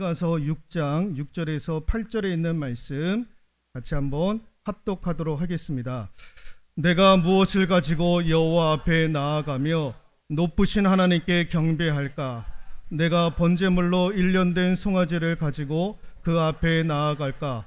고린도전서 6장 6절에서 8절에 있는 말씀 같이 한번 합독하도록 하겠습니다. 내가 무엇을 가지고 여호와 앞에 나아가며 높으신 하나님께 경배할까? 내가 번제물로 일련된 송아지를 가지고 그 앞에 나아갈까?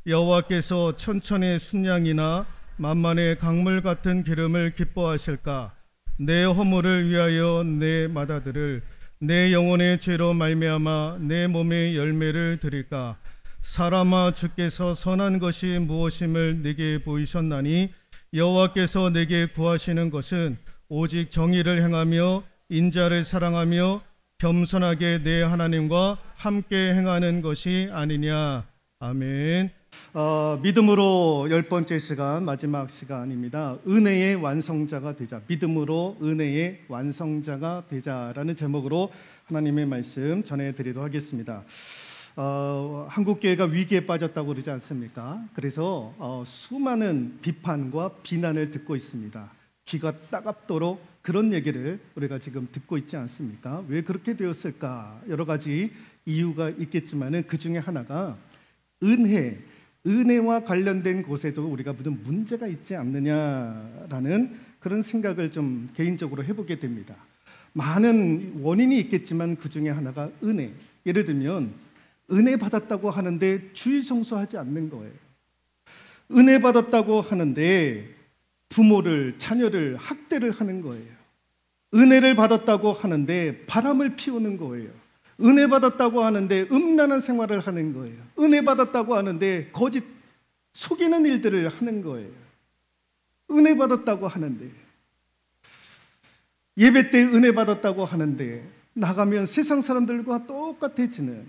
여호와께서 천천의 순양이나 만만의 강물 같은 기름을 기뻐하실까? 내 허물을 위하여 내 맏아들을 내 영혼의 죄로 말미암아 내 몸의 열매를 드릴까? 사람아, 주께서 선한 것이 무엇임을 내게 보이셨나니 여호와께서 내게 구하시는 것은 오직 정의를 행하며 인자를 사랑하며 겸손하게 내 하나님과 함께 행하는 것이 아니냐. 아멘. 믿음으로 10번째 시간, 마지막 시간입니다. 은혜의 완성자가 되자. 믿음으로 은혜의 완성자가 되자라는 제목으로 하나님의 말씀 전해드리도록 하겠습니다. 한국교회가 위기에 빠졌다고 그러지 않습니까? 그래서 수많은 비판과 비난을 듣고 있습니다. 귀가 따갑도록 그런 얘기를 우리가 지금 듣고 있지 않습니까? 왜 그렇게 되었을까? 여러 가지 이유가 있겠지만은 그 중에 하나가 은혜와 관련된 곳에도 우리가 무슨 문제가 있지 않느냐라는 그런 생각을 좀 개인적으로 해보게 됩니다. 많은 원인이 있겠지만 그 중에 하나가 은혜. 예를 들면 은혜 받았다고 하는데 주일 성수하지 않는 거예요. 은혜 받았다고 하는데 부모를, 자녀를 학대를 하는 거예요. 은혜를 받았다고 하는데 바람을 피우는 거예요. 은혜 받았다고 하는데 음란한 생활을 하는 거예요. 은혜 받았다고 하는데 거짓 속이는 일들을 하는 거예요. 은혜 받았다고 하는데 예배 때 은혜 받았다고 하는데 나가면 세상 사람들과 똑같아지는,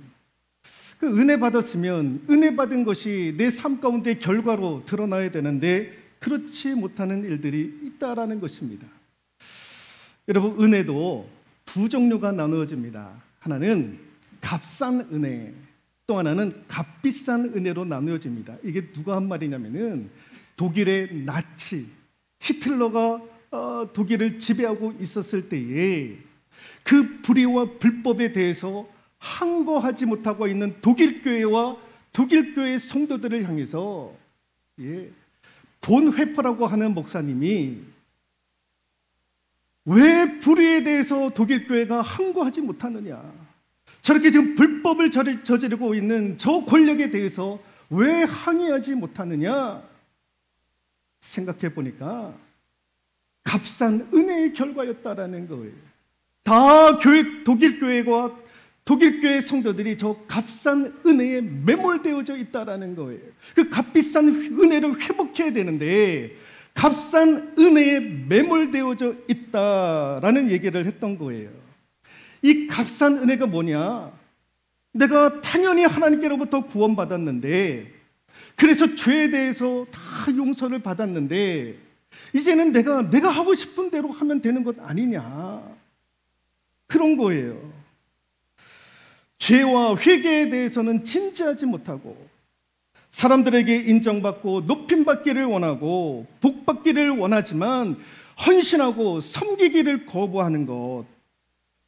그 은혜 받았으면 은혜 받은 것이 내 삶 가운데 결과로 드러나야 되는데 그렇지 못하는 일들이 있다라는 것입니다. 여러분, 은혜도 두 종류가 나누어집니다. 하나는 값싼 은혜, 또 하나는 값비싼 은혜로 나누어집니다. 이게 누가 한 말이냐면은 독일의 나치 히틀러가 독일을 지배하고 있었을 때에 그 불의와 불법에 대해서 항거하지 못하고 있는 독일 교회와 독일 교회 성도들을 향해서 본 회퍼라고 하는 목사님이 왜 불의에 대해서 독일 교회가 항거하지 못하느냐, 저렇게 지금 불법을 저지르고 있는 저 권력에 대해서 왜 항의하지 못하느냐 생각해 보니까 값싼 은혜의 결과였다라는 거예요. 다 독일 교회와 독일 교회 성도들이 저 값싼 은혜에 매몰되어져 있다라는 거예요. 그 값비싼 은혜를 회복해야 되는데 값싼 은혜에 매몰되어져 있다라는 얘기를 했던 거예요. 이 값싼 은혜가 뭐냐? 내가 당연히 하나님께로부터 구원받았는데, 그래서 죄에 대해서 다 용서를 받았는데 이제는 내가 하고 싶은 대로 하면 되는 것 아니냐, 그런 거예요. 죄와 회개에 대해서는 진지하지 못하고 사람들에게 인정받고 높임받기를 원하고 복받기를 원하지만 헌신하고 섬기기를 거부하는 것,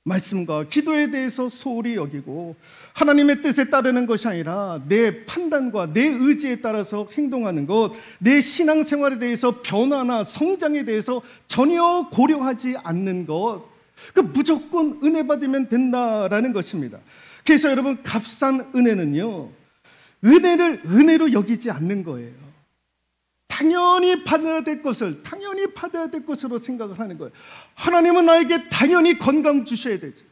말씀과 기도에 대해서 소홀히 여기고 하나님의 뜻에 따르는 것이 아니라 내 판단과 내 의지에 따라서 행동하는 것, 내 신앙생활에 대해서 변화나 성장에 대해서 전혀 고려하지 않는 것, 그 무조건 은혜 받으면 된다라는 것입니다. 그래서 여러분, 값싼 은혜는요, 은혜를 은혜로 여기지 않는 거예요. 당연히 받아야 될 것으로 생각을 하는 거예요. 하나님은 나에게 당연히 건강 주셔야 되죠.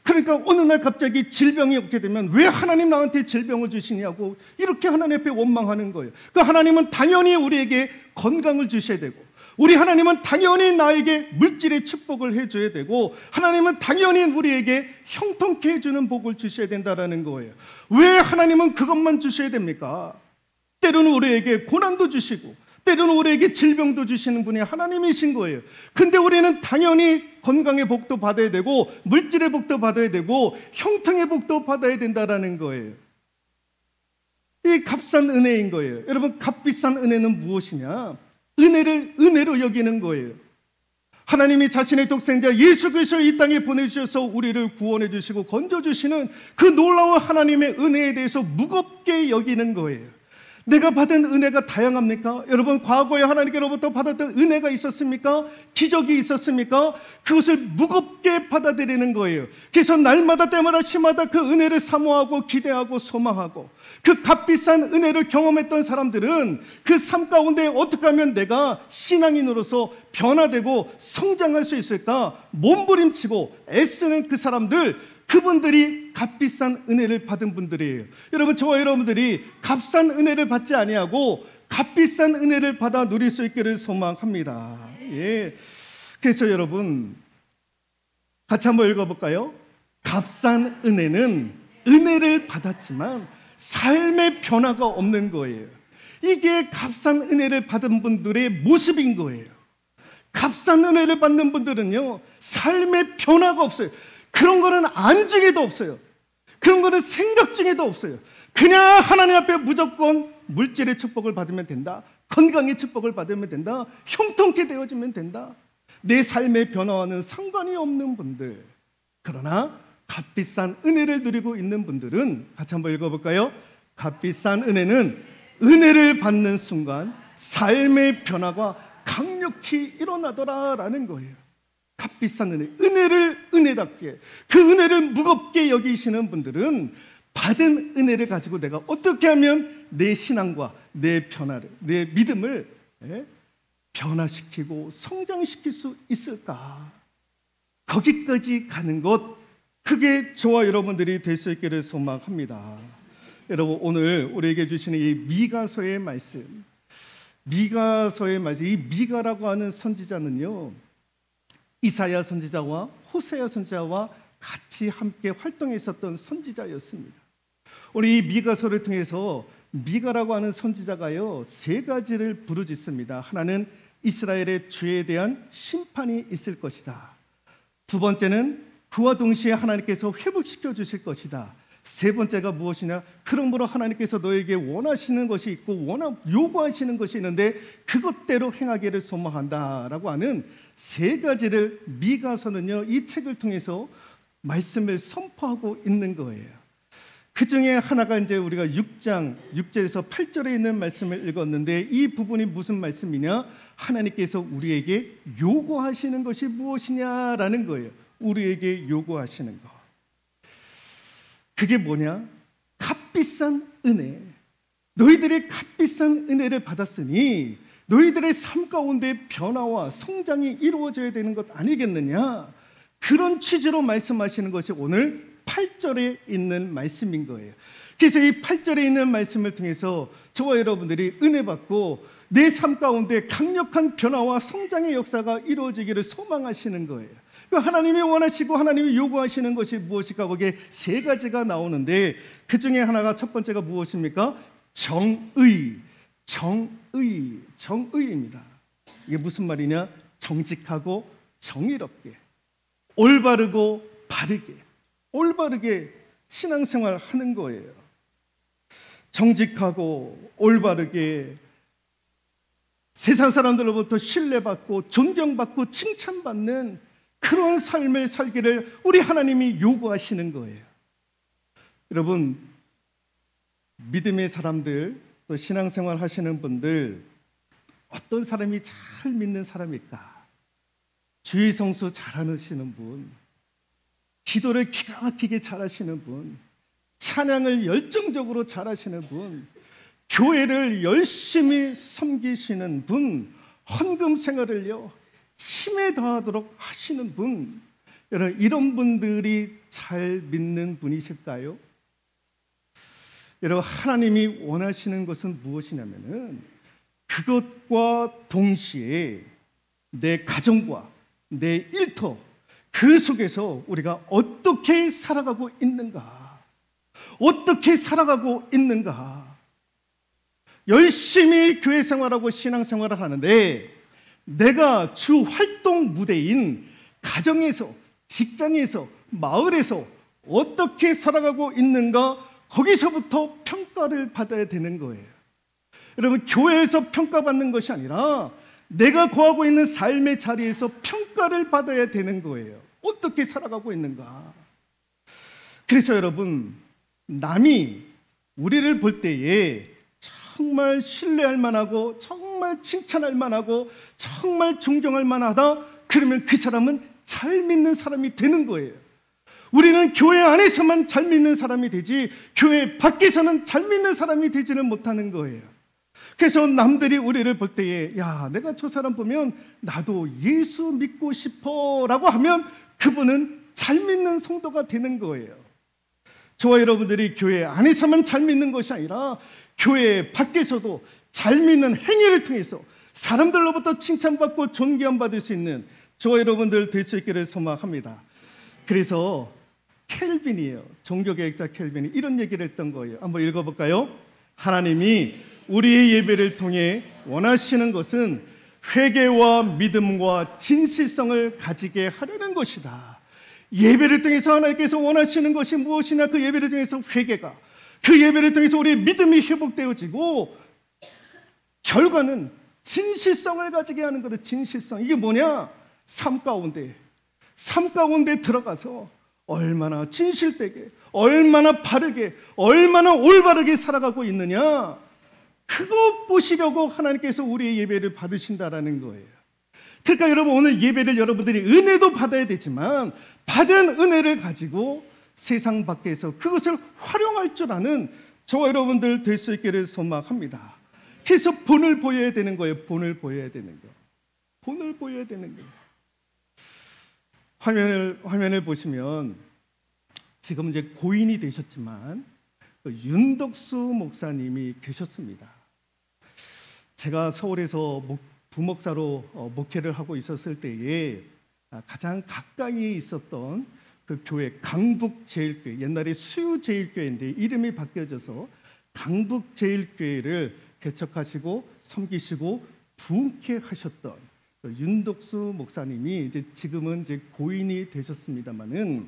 그러니까 어느 날 갑자기 질병이 오게 되면 왜 하나님 나한테 질병을 주시냐고 이렇게 하나님 앞에 원망하는 거예요. 그 하나님은 당연히 우리에게 건강을 주셔야 되고, 우리 하나님은 당연히 나에게 물질의 축복을 해줘야 되고, 하나님은 당연히 우리에게 형통케 해주는 복을 주셔야 된다는 거예요. 왜 하나님은 그것만 주셔야 됩니까? 때로는 우리에게 고난도 주시고 때로는 우리에게 질병도 주시는 분이 하나님이신 거예요. 근데 우리는 당연히 건강의 복도 받아야 되고 물질의 복도 받아야 되고 형통의 복도 받아야 된다는 거예요. 이 값싼 은혜인 거예요. 여러분, 값비싼 은혜는 무엇이냐? 은혜를 은혜로 여기는 거예요. 하나님이 자신의 독생자 예수 그리스도를 이 땅에 보내주셔서 우리를 구원해 주시고 건져주시는 그 놀라운 하나님의 은혜에 대해서 무겁게 여기는 거예요. 내가 받은 은혜가 다양합니까? 여러분, 과거에 하나님께로부터 받았던 은혜가 있었습니까? 기적이 있었습니까? 그것을 무겁게 받아들이는 거예요. 그래서 날마다 때마다 시마다 그 은혜를 사모하고 기대하고 소망하고, 그 값비싼 은혜를 경험했던 사람들은 그 삶 가운데 어떻게 하면 내가 신앙인으로서 변화되고 성장할 수 있을까 몸부림치고 애쓰는 그 사람들, 그분들이 값비싼 은혜를 받은 분들이에요. 여러분, 저와 여러분들이 값싼 은혜를 받지 아니하고 값비싼 은혜를 받아 누릴 수 있기를 소망합니다. 예. 그래서 여러분, 같이 한번 읽어볼까요? 값싼 은혜는 은혜를 받았지만 삶의 변화가 없는 거예요. 이게 값싼 은혜를 받은 분들의 모습인 거예요. 값싼 은혜를 받는 분들은요, 삶의 변화가 없어요. 그런 거는 안중에도 없어요. 그런 거는 생각 중에도 없어요. 그냥 하나님 앞에 무조건 물질의 축복을 받으면 된다, 건강의 축복을 받으면 된다, 형통케 되어지면 된다. 내 삶의 변화와는 상관이 없는 분들, 그러나 값비싼 은혜를 누리고 있는 분들은 같이 한번 읽어볼까요? 값비싼 은혜는 은혜를 받는 순간 삶의 변화가 강력히 일어나더라라는 거예요. 값비싼 은혜, 은혜를 은혜답게, 그 은혜를 무겁게 여기시는 분들은 받은 은혜를 가지고 내가 어떻게 하면 내 신앙과 내 변화를, 내 믿음을 변화시키고 성장시킬 수 있을까? 거기까지 가는 것, 그게 저와 여러분들이 될 수 있기를 소망합니다. 여러분, 오늘 우리에게 주시는 이 미가서의 말씀, 미가서의 말씀, 이 미가라고 하는 선지자는요, 이사야 선지자와 호세아 선지자와 같이 함께 활동했었던 선지자였습니다. 우리 이 미가서를 통해서 미가라고 하는 선지자가요, 세 가지를 부르짖습니다. 하나는 이스라엘의 죄에 대한 심판이 있을 것이다. 두 번째는 그와 동시에 하나님께서 회복시켜 주실 것이다. 세 번째가 무엇이냐? 그러므로 하나님께서 너에게 원하시는 것이 있고 요구하시는 것이 있는데 그것대로 행하기를 소망한다라고 하는 세 가지를 미가서는요, 이 책을 통해서 말씀을 선포하고 있는 거예요. 그 중에 하나가 이제 우리가 6장 6절에서 8절에 있는 말씀을 읽었는데, 이 부분이 무슨 말씀이냐? 하나님께서 우리에게 요구하시는 것이 무엇이냐라는 거예요. 우리에게 요구하시는 것. 그게 뭐냐? 값비싼 은혜. 너희들이 값비싼 은혜를 받았으니 너희들의 삶 가운데 변화와 성장이 이루어져야 되는 것 아니겠느냐? 그런 취지로 말씀하시는 것이 오늘 8절에 있는 말씀인 거예요. 그래서 이 8절에 있는 말씀을 통해서 저와 여러분들이 은혜 받고 내 삶 가운데 강력한 변화와 성장의 역사가 이루어지기를 소망하시는 거예요. 하나님이 원하시고 하나님이 요구하시는 것이 무엇일까? 거기에 세 가지가 나오는데, 그 중에 하나가, 첫 번째가 무엇입니까? 정의입니다. 이게 무슨 말이냐? 정직하고 정의롭게, 올바르고 바르게, 올바르게 신앙생활 하는 거예요. 정직하고 올바르게 세상 사람들로부터 신뢰받고 존경받고 칭찬받는 그런 삶을 살기를 우리 하나님이 요구하시는 거예요. 여러분, 믿음의 사람들, 또 신앙생활 하시는 분들, 어떤 사람이 잘 믿는 사람일까? 주의 성수 잘하시는 분, 기도를 기가 막히게 잘하시는 분, 찬양을 열정적으로 잘하시는 분, 교회를 열심히 섬기시는 분, 헌금 생활을요 힘에 다하도록 하시는 분, 여러분, 이런 분들이 잘 믿는 분이실까요? 여러분, 하나님이 원하시는 것은 무엇이냐면은 그것과 동시에 내 가정과 내 일터, 그 속에서 우리가 어떻게 살아가고 있는가, 어떻게 살아가고 있는가. 열심히 교회 생활하고 신앙 생활을 하는데 내가 주 활동 무대인 가정에서, 직장에서, 마을에서 어떻게 살아가고 있는가, 거기서부터 평가를 받아야 되는 거예요. 여러분, 교회에서 평가받는 것이 아니라 내가 거하고 있는 삶의 자리에서 평가를 받아야 되는 거예요. 어떻게 살아가고 있는가. 그래서 여러분, 남이 우리를 볼 때에 정말 신뢰할 만하고 정말 칭찬할 만하고 정말 존경할 만하다, 그러면 그 사람은 잘 믿는 사람이 되는 거예요. 우리는 교회 안에서만 잘 믿는 사람이 되지 교회 밖에서는 잘 믿는 사람이 되지는 못하는 거예요. 그래서 남들이 우리를 볼 때에 야, 내가 저 사람 보면 나도 예수 믿고 싶어 라고 하면 그분은 잘 믿는 성도가 되는 거예요. 저와 여러분들이 교회 안에서만 잘 믿는 것이 아니라 교회 밖에서도 잘 믿는 행위를 통해서 사람들로부터 칭찬받고 존경받을 수 있는 저와 여러분들 될 수 있기를 소망합니다. 그래서 켈빈이에요. 종교개혁자 켈빈이 이런 얘기를 했던 거예요. 한번 읽어볼까요? 하나님이 우리의 예배를 통해 원하시는 것은 회개와 믿음과 진실성을 가지게 하려는 것이다. 예배를 통해서 하나님께서 원하시는 것이 무엇이냐? 그 예배를 통해서 회개가, 그 예배를 통해서 우리의 믿음이 회복되어지고 결과는 진실성을 가지게 하는 거다. 진실성. 이게 뭐냐? 삶 가운데 들어가서 얼마나 진실되게, 얼마나 바르게, 얼마나 올바르게 살아가고 있느냐, 그거 보시려고 하나님께서 우리의 예배를 받으신다라는 거예요. 그러니까 여러분, 오늘 예배를 여러분들이 은혜도 받아야 되지만 받은 은혜를 가지고 세상 밖에서 그것을 활용할 줄 아는 저와 여러분들 될 수 있기를 소망합니다. 그래서 본을 보여야 되는 거예요. 본을 보여야 되는 거. 본을 보여야 되는 거예요. 화면을 보시면 지금 이제 고인이 되셨지만 윤덕수 목사님이 계셨습니다. 제가 서울에서 부목사로 목회를 하고 있었을 때에 가장 가까이 있었던 그 교회 강북제일교회, 옛날에 수유제일교회인데 이름이 바뀌어져서 강북제일교회를 개척하시고 섬기시고 부흥회하셨던 윤덕수 목사님이 이제 지금은 이제 고인이 되셨습니다만은,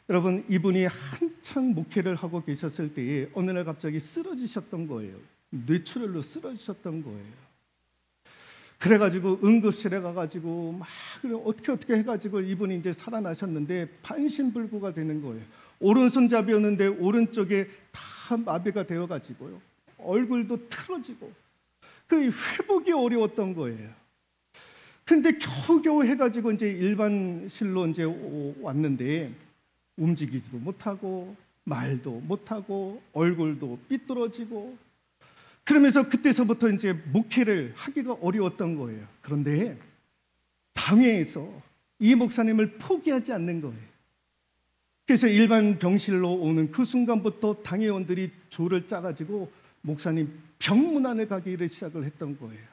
여러분, 이분이 한창 목회를 하고 계셨을 때에 어느 날 갑자기 쓰러지셨던 거예요. 뇌출혈로 쓰러지셨던 거예요. 그래가지고 응급실에 가가지고 막 어떻게 해가지고 이분이 이제 살아나셨는데 반신불구가 되는 거예요. 오른손잡이였는데 오른쪽에 다 마비가 되어가지고요. 얼굴도 틀어지고 그 회복이 어려웠던 거예요. 근데 겨우겨우 해가지고 이제 일반실로 이제 왔는데 움직이지도 못하고 말도 못하고 얼굴도 삐뚤어지고 그러면서 그때서부터 이제 목회를 하기가 어려웠던 거예요. 그런데 당회에서 이 목사님을 포기하지 않는 거예요. 그래서 일반 병실로 오는 그 순간부터 당회원들이 조를 짜가지고 목사님 병문안에 가기를 시작을 했던 거예요.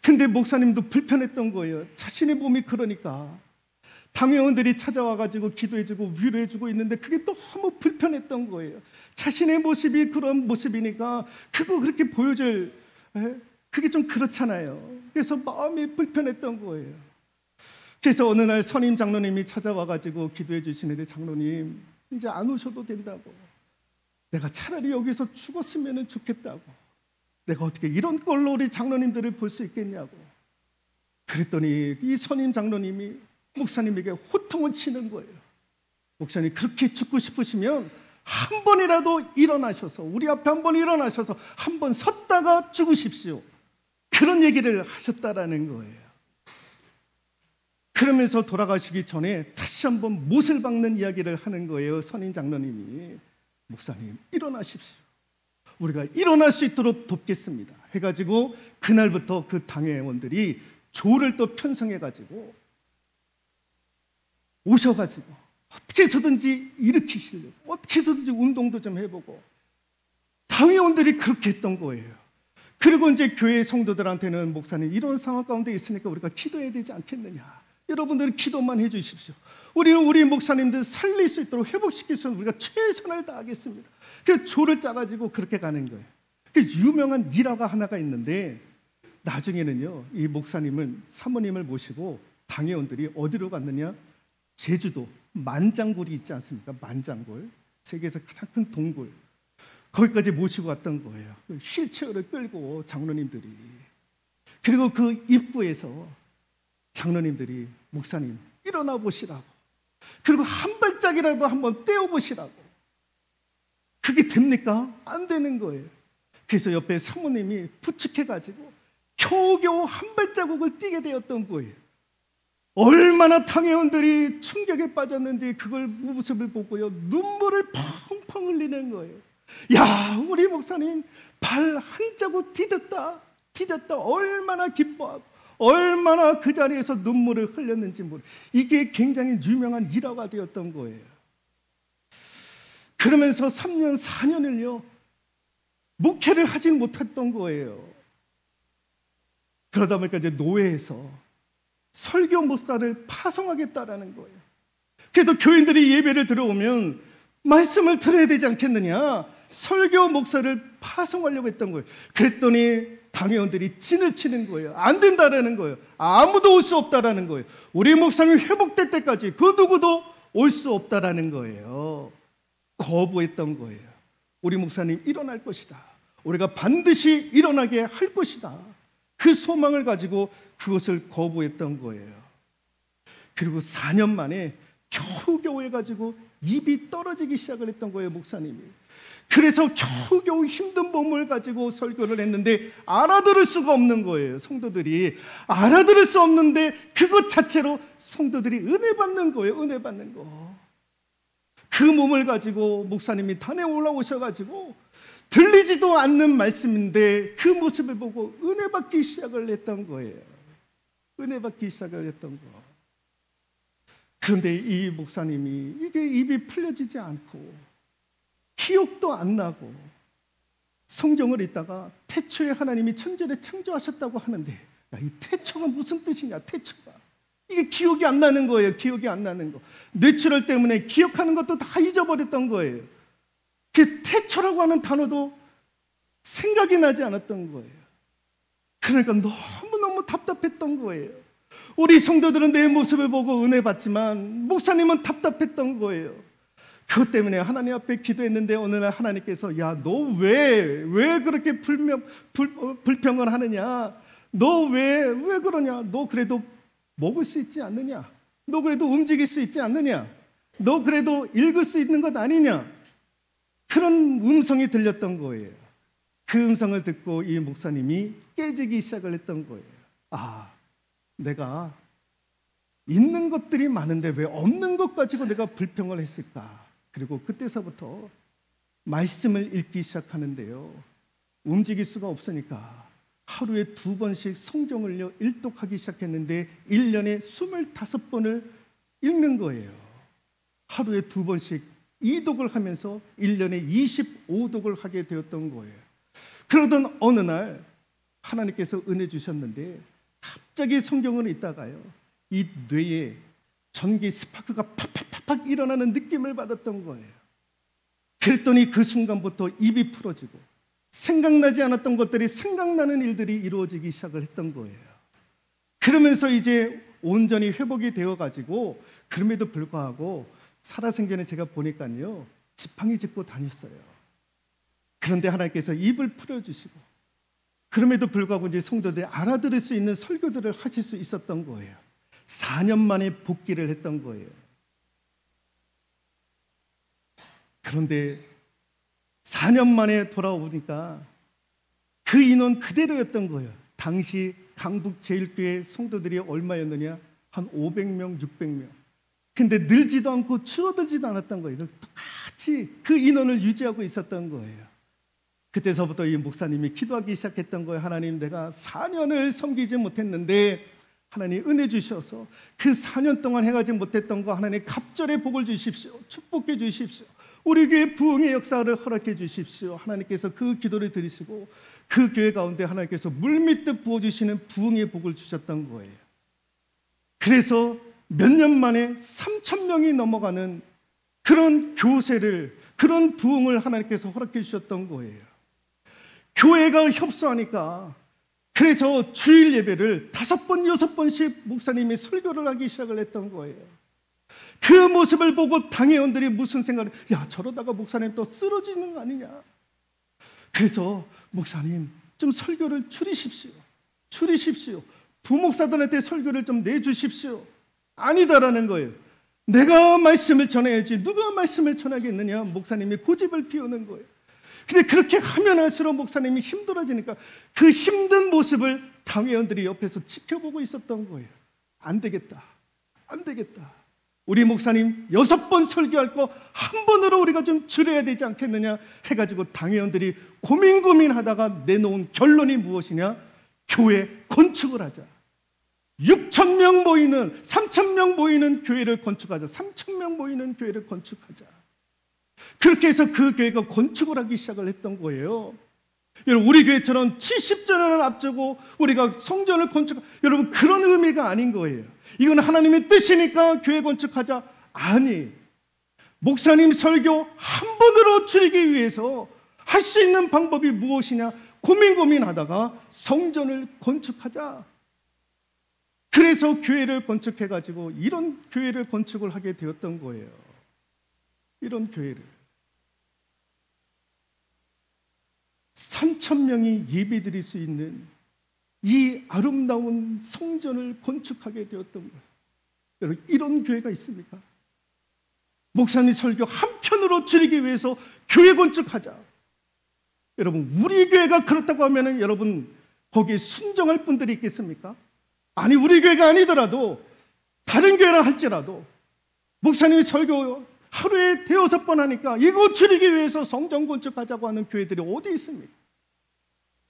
근데 목사님도 불편했던 거예요. 자신의 몸이 그러니까. 당회원들이 찾아와가지고 기도해주고 위로해주고 있는데 그게 너무 불편했던 거예요. 자신의 모습이 그런 모습이니까 그거 그렇게 보여줄, 그게 좀 그렇잖아요. 그래서 마음이 불편했던 거예요. 그래서 어느 날 선임 장로님이 찾아와가지고 기도해 주시는데, 장로님 이제 안 오셔도 된다고, 내가 차라리 여기서 죽었으면 좋겠다고, 내가 어떻게 이런 걸로 우리 장로님들을 볼 수 있겠냐고. 그랬더니 이 선임 장로님이 목사님에게 호통을 치는 거예요. 목사님, 그렇게 죽고 싶으시면 한 번이라도 일어나셔서, 우리 앞에 한 번 일어나셔서 한 번 섰다가 죽으십시오. 그런 얘기를 하셨다라는 거예요. 그러면서 돌아가시기 전에 다시 한번 못을 박는 이야기를 하는 거예요. 선임 장로님이, 목사님 일어나십시오. 우리가 일어날 수 있도록 돕겠습니다 해가지고 그날부터 그 당회원들이 조를 또 편성해가지고 오셔가지고 어떻게 해서든지 일으키시려고, 어떻게 해서든지 운동도 좀 해보고, 당회원들이 그렇게 했던 거예요. 그리고 이제 교회 성도들한테는, 목사님 이런 상황 가운데 있으니까 우리가 기도해야 되지 않겠느냐, 여러분들은 기도만 해주십시오. 우리는 우리 목사님들 살릴 수 있도록, 회복시킬 수 있도록 우리가 최선을 다하겠습니다. 그래서 조를 짜가지고 그렇게 가는 거예요. 그 유명한 일화가 하나가 있는데, 나중에는요 이 목사님은 사모님을 모시고 당회원들이 어디로 갔느냐, 제주도 만장굴이 있지 않습니까? 만장굴, 세계에서 가장 큰 동굴, 거기까지 모시고 갔던 거예요. 휠체어를 끌고 장로님들이. 그리고 그 입구에서 장로님들이 목사님 일어나 보시라고, 그리고 한 발짝이라도 한번 떼어 보시라고. 그게 됩니까? 안 되는 거예요. 그래서 옆에 사모님이 부축해가지고 겨우겨우 한 발자국을 띄게 되었던 거예요. 얼마나 당회원들이 충격에 빠졌는데 그걸 모습을 보고요, 눈물을 펑펑 흘리는 거예요. 야, 우리 목사님 발 한 자국 디뎠다. 얼마나 기뻐하고 얼마나 그 자리에서 눈물을 흘렸는지 모르. 이게 굉장히 유명한 일화가 되었던 거예요. 그러면서 3년 4년을요 목회를 하지 못했던 거예요. 그러다 보니까 이제 노회에서 설교 목사를 파송하겠다라는 거예요. 그래도 교인들이 예배를 들어오면 말씀을 들어야 되지 않겠느냐, 설교 목사를 파송하려고 했던 거예요. 그랬더니 당회원들이 진을 치는 거예요. 안 된다라는 거예요. 아무도 올 수 없다라는 거예요. 우리 목사님이 회복될 때까지 그 누구도 올 수 없다라는 거예요. 거부했던 거예요. 우리 목사님 일어날 것이다. 우리가 반드시 일어나게 할 것이다. 그 소망을 가지고 그것을 거부했던 거예요. 그리고 4년 만에 겨우겨우 해가지고 입이 떨어지기 시작을 했던 거예요, 목사님이. 그래서 겨우겨우 힘든 몸을 가지고 설교를 했는데 알아들을 수가 없는 거예요. 성도들이 알아들을 수 없는데 그것 자체로 성도들이 은혜 받는 거예요. 은혜 받는 거. 그 몸을 가지고 목사님이 단에 올라오셔가지고 들리지도 않는 말씀인데 그 모습을 보고 은혜 받기 시작을 했던 거예요. 은혜 받기 시작을 했던 거. 그런데 이 목사님이 이게 입이 풀려지지 않고 기억도 안 나고 성경을 읽다가 태초에 하나님이 천지를 창조하셨다고 하는데, 야, 이 태초가 무슨 뜻이냐, 태초가. 이게 기억이 안 나는 거예요. 기억이 안 나는 거. 뇌출혈 때문에 기억하는 것도 다 잊어버렸던 거예요. 그 태초라고 하는 단어도 생각이 나지 않았던 거예요. 그러니까 너무너무 답답했던 거예요. 우리 성도들은 내 모습을 보고 은혜 받지만 목사님은 답답했던 거예요. 그것 때문에 하나님 앞에 기도했는데 어느 날 하나님께서, 야, 너 왜 그렇게 불평을 하느냐? 너 왜 그러냐? 너 그래도 먹을 수 있지 않느냐? 너 그래도 움직일 수 있지 않느냐? 너 그래도 읽을 수 있는 것 아니냐? 그런 음성이 들렸던 거예요. 그 음성을 듣고 이 목사님이 깨지기 시작을 했던 거예요. 아, 내가 있는 것들이 많은데 왜 없는 것 가지고 내가 불평을 했을까? 그리고 그때서부터 말씀을 읽기 시작하는데요, 움직일 수가 없으니까 하루에 2번씩 성경을 일독하기 시작했는데 1년에 25번을 읽는 거예요. 하루에 2번씩 이독을 하면서 1년에 25독을 하게 되었던 거예요. 그러던 어느 날 하나님께서 은혜 주셨는데 갑자기 성경을 읽다가요, 이 뇌에 전기 스파크가 팍팍팍팍 일어나는 느낌을 받았던 거예요. 그랬더니 그 순간부터 입이 풀어지고 생각나지 않았던 것들이 생각나는 일들이 이루어지기 시작을 했던 거예요. 그러면서 이제 온전히 회복이 되어가지고, 그럼에도 불구하고 살아생전에 제가 보니까요, 지팡이 짚고 다녔어요. 그런데 하나님께서 입을 풀어주시고, 그럼에도 불구하고 이제 성도들이 알아들을 수 있는 설교들을 하실 수 있었던 거예요. 4년 만에 복귀를 했던 거예요. 그런데 4년 만에 돌아오니까 그 인원 그대로였던 거예요. 당시 강북제일교회 성도들이 얼마였느냐? 한 500명, 600명. 근데 늘지도 않고 줄어들지도 않았던 거예요. 똑같이 그 인원을 유지하고 있었던 거예요. 그때서부터 이 목사님이 기도하기 시작했던 거예요. 하나님, 내가 4년을 섬기지 못했는데 하나님 은혜 주셔서 그 4년 동안 해가지 못했던 거 하나님 갑절의 복을 주십시오. 축복해 주십시오. 우리 교회 부흥의 역사를 허락해 주십시오. 하나님께서 그 기도를 들으시고 그 교회 가운데 하나님께서 물밀듯 부어주시는 부흥의 복을 주셨던 거예요. 그래서 몇 년 만에 3,000명이 넘어가는 그런 교세를, 그런 부흥을 하나님께서 허락해 주셨던 거예요. 교회가 협소하니까 그래서 주일 예배를 5번, 6번씩 목사님이 설교를 하기 시작을 했던 거예요. 그 모습을 보고 당회원들이 무슨 생각을, 야, 저러다가 목사님 또 쓰러지는 거 아니냐. 그래서 목사님 좀 설교를 줄이십시오. 줄이십시오. 부목사들한테 설교를 좀 내주십시오. 아니다라는 거예요. 내가 말씀을 전해야지 누가 말씀을 전하겠느냐. 목사님이 고집을 피우는 거예요. 근데 그렇게 하면 할수록 목사님이 힘들어지니까 그 힘든 모습을 당회원들이 옆에서 지켜보고 있었던 거예요. 안 되겠다. 안 되겠다. 우리 목사님 6번 설교할 거 한 번으로 우리가 좀 줄여야 되지 않겠느냐 해가지고 당회원들이 고민하다가 내놓은 결론이 무엇이냐? 교회 건축을 하자. 6,000명 모이는 3,000명 모이는 교회를 건축하자. 3,000명 모이는 교회를 건축하자. 그렇게 해서 그 교회가 건축을 하기 시작을 했던 거예요. 여러분, 우리 교회처럼 70주년을 앞두고 우리가 성전을 여러분, 그런 의미가 아닌 거예요. 이건 하나님의 뜻이니까 교회 건축하자. 아니, 목사님 설교 한 번으로 줄이기 위해서 할 수 있는 방법이 무엇이냐 고민하다가 성전을 건축하자. 그래서 교회를 건축해가지고 이런 교회를 건축을 하게 되었던 거예요. 이런 교회를 3,000명이 예배드릴 수 있는 이 아름다운 성전을 건축하게 되었던 거예요. 여러분, 이런 교회가 있습니까? 목사님 설교 한 편으로 줄이기 위해서 교회 건축하자. 여러분, 우리 교회가 그렇다고 하면 여러분 거기에 순종할 분들이 있겠습니까? 아니, 우리 교회가 아니더라도 다른 교회라 할지라도 목사님이 설교 하루에 5-6번 하니까 이거 줄이기 위해서 성전 건축하자고 하는 교회들이 어디 있습니까?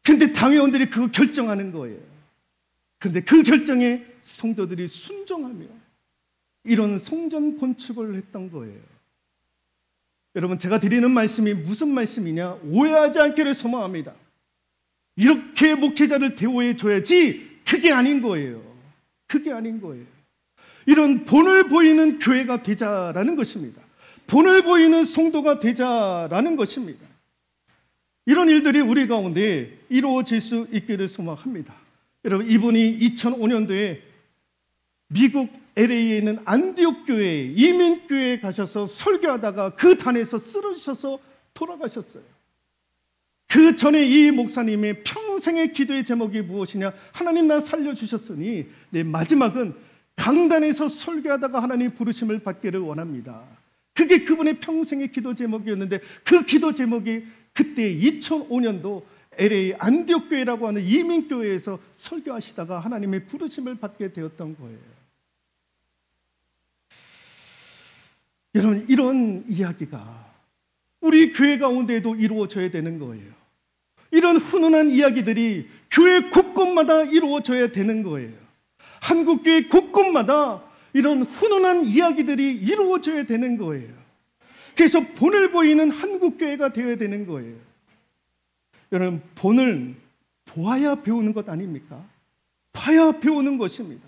근데 당회원들이 그거 결정하는 거예요. 근데 그 결정에 성도들이 순종하며 이런 성전 건축을 했던 거예요. 여러분, 제가 드리는 말씀이 무슨 말씀이냐? 오해하지 않기를 소망합니다. 이렇게 목회자를 대우해 줘야지 그게 아닌 거예요. 그게 아닌 거예요. 이런 본을 보이는 교회가 되자라는 것입니다. 본을 보이는 성도가 되자라는 것입니다. 이런 일들이 우리 가운데 이루어질 수 있기를 소망합니다. 여러분, 이분이 2005년도에 미국 LA에 있는 안디옥 교회, 이민교회에 가셔서 설교하다가 그 단에서 쓰러지셔서 돌아가셨어요. 그 전에 이 목사님의 평생의 기도의 제목이 무엇이냐? 하나님, 나 살려주셨으니 내 마지막은 강단에서 설교하다가 하나님 부르심을 받기를 원합니다. 그게 그분의 평생의 기도 제목이었는데 그 기도 제목이 그때 2005년도 LA 안디옥 교회라고 하는 이민교회에서 설교하시다가 하나님의 부르심을 받게 되었던 거예요. 여러분, 이런 이야기가 우리 교회 가운데에도 이루어져야 되는 거예요. 이런 훈훈한 이야기들이 교회 곳곳마다 이루어져야 되는 거예요. 한국교회 곳곳마다 이런 훈훈한 이야기들이 이루어져야 되는 거예요. 그래서 본을 보이는 한국교회가 되어야 되는 거예요. 여러분, 본을 보아야 배우는 것 아닙니까? 봐야 배우는 것입니다.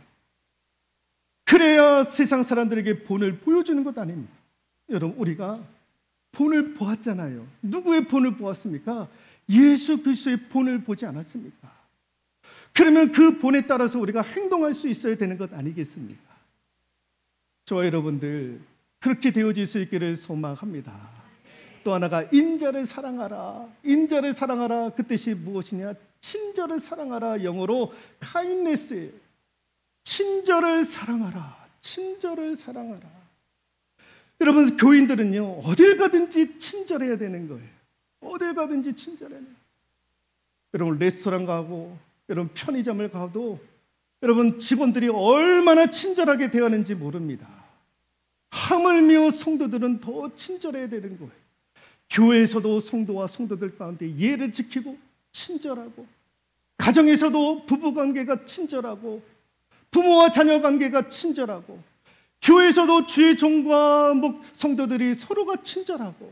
그래야 세상 사람들에게 본을 보여주는 것 아닙니까? 여러분, 우리가 본을 보았잖아요. 누구의 본을 보았습니까? 예수 그리스도의 본을 보지 않았습니까? 그러면 그 본에 따라서 우리가 행동할 수 있어야 되는 것 아니겠습니까? 저와 여러분들 그렇게 되어질 수 있기를 소망합니다. 또 하나가 인자를 사랑하라. 인자를 사랑하라. 그 뜻이 무엇이냐? 친절을 사랑하라. 영어로 kindness. 친절을 사랑하라. 친절을 사랑하라. 여러분, 교인들은요, 어딜 가든지 친절해야 되는 거예요. 어딜 가든지 친절해야 돼요. 여러분, 레스토랑 가고 여러분 편의점을 가도 여러분 직원들이 얼마나 친절하게 대하는지 모릅니다. 하물며 성도들은 더 친절해야 되는 거예요. 교회에서도 성도와 성도들 가운데 예를 지키고 친절하고, 가정에서도 부부관계가 친절하고, 부모와 자녀 관계가 친절하고, 교회에서도 주의 종과 성도들이 서로가 친절하고,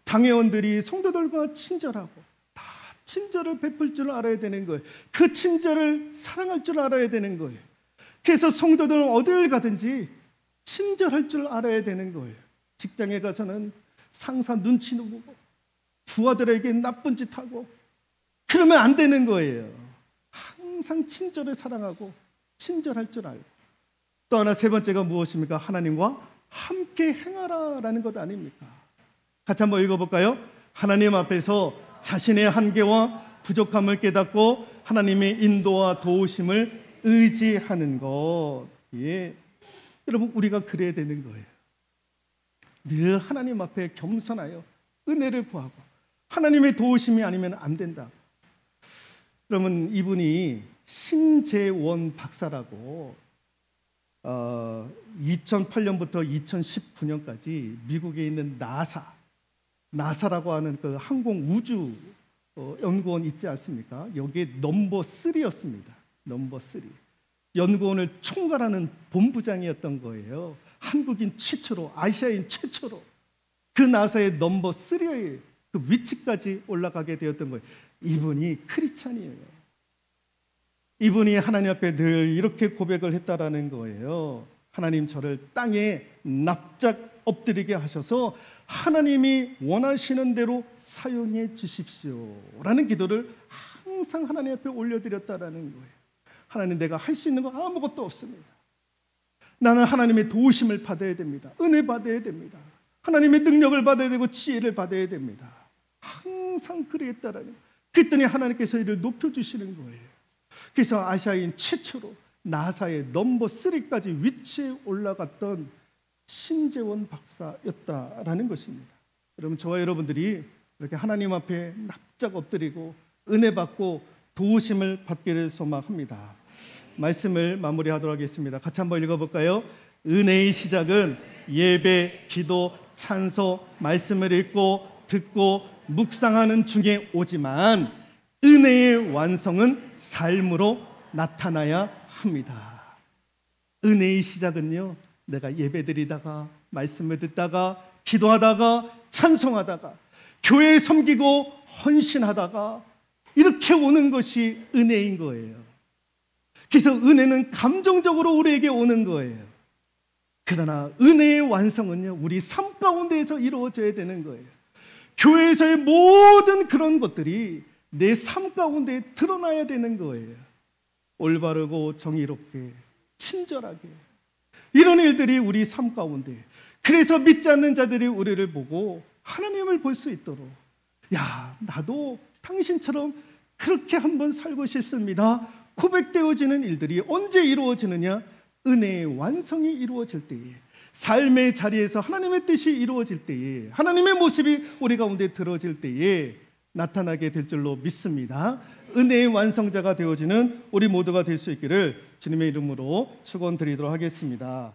당회원들이 성도들과 친절하고, 다 친절을 베풀 줄 알아야 되는 거예요. 그 친절을 사랑할 줄 알아야 되는 거예요. 그래서 성도들은 어딜 가든지 친절할 줄 알아야 되는 거예요. 직장에 가서는 상사 눈치 보고 부하들에게 나쁜 짓 하고 그러면 안 되는 거예요. 항상 친절을 사랑하고 친절할 줄 알고. 또 하나, 세 번째가 무엇입니까? 하나님과 함께 행하라라는 것 아닙니까? 같이 한번 읽어볼까요? 하나님 앞에서 자신의 한계와 부족함을 깨닫고 하나님의 인도와 도우심을 의지하는 것. 예. 여러분, 우리가 그래야 되는 거예요. 늘 하나님 앞에 겸손하여 은혜를 구하고 하나님의 도우심이 아니면 안 된다. 여러분, 이분이 신재원 박사라고 2008년부터 2019년까지 미국에 있는 나사라고 하는 그 항공 우주 연구원 있지 않습니까? 여기에 넘버 3였습니다. 넘버 3. 연구원을 총괄하는 본부장이었던 거예요. 한국인 최초로, 아시아인 최초로 그 나사의 넘버 3의 그 위치까지 올라가게 되었던 거예요. 이분이 크리스찬이에요. 이분이 하나님 앞에 늘 이렇게 고백을 했다라는 거예요. 하나님, 저를 땅에 납작 엎드리게 하셔서 하나님이 원하시는 대로 사용해 주십시오 라는 기도를 항상 하나님 앞에 올려드렸다라는 거예요. 하나님, 내가 할 수 있는 거 아무것도 없습니다. 나는 하나님의 도우심을 받아야 됩니다. 은혜 받아야 됩니다. 하나님의 능력을 받아야 되고 지혜를 받아야 됩니다. 항상 그랬다라는 거예요. 그랬더니 하나님께서 이를 높여주시는 거예요. 그래서 아시아인 최초로 나사의 넘버 3까지 위치에 올라갔던 신재원 박사였다라는 것입니다. 여러분, 저와 여러분들이 이렇게 하나님 앞에 납작 엎드리고 은혜 받고 도우심을 받기를 소망합니다. 말씀을 마무리하도록 하겠습니다. 같이 한번 읽어볼까요? 은혜의 시작은 예배, 기도, 찬소, 말씀을 읽고 듣고 묵상하는 중에 오지만 은혜의 완성은 삶으로 나타나야 합니다. 은혜의 시작은요, 내가 예배드리다가 말씀을 듣다가 기도하다가 찬송하다가 교회 섬기고 헌신하다가 이렇게 오는 것이 은혜인 거예요. 그래서 은혜는 감정적으로 우리에게 오는 거예요. 그러나 은혜의 완성은요, 우리 삶 가운데에서 이루어져야 되는 거예요. 교회에서의 모든 그런 것들이 내 삶 가운데 드러나야 되는 거예요. 올바르고 정의롭게 친절하게 이런 일들이 우리 삶 가운데, 그래서 믿지 않는 자들이 우리를 보고 하나님을 볼 수 있도록, 야, 나도 당신처럼 그렇게 한번 살고 싶습니다 고백되어지는 일들이 언제 이루어지느냐? 은혜의 완성이 이루어질 때에, 삶의 자리에서 하나님의 뜻이 이루어질 때에, 하나님의 모습이 우리 가운데 들어질 때에 나타나게 될 줄로 믿습니다. 은혜의 완성자가 되어지는 우리 모두가 될 수 있기를 주님의 이름으로 축원드리도록 하겠습니다.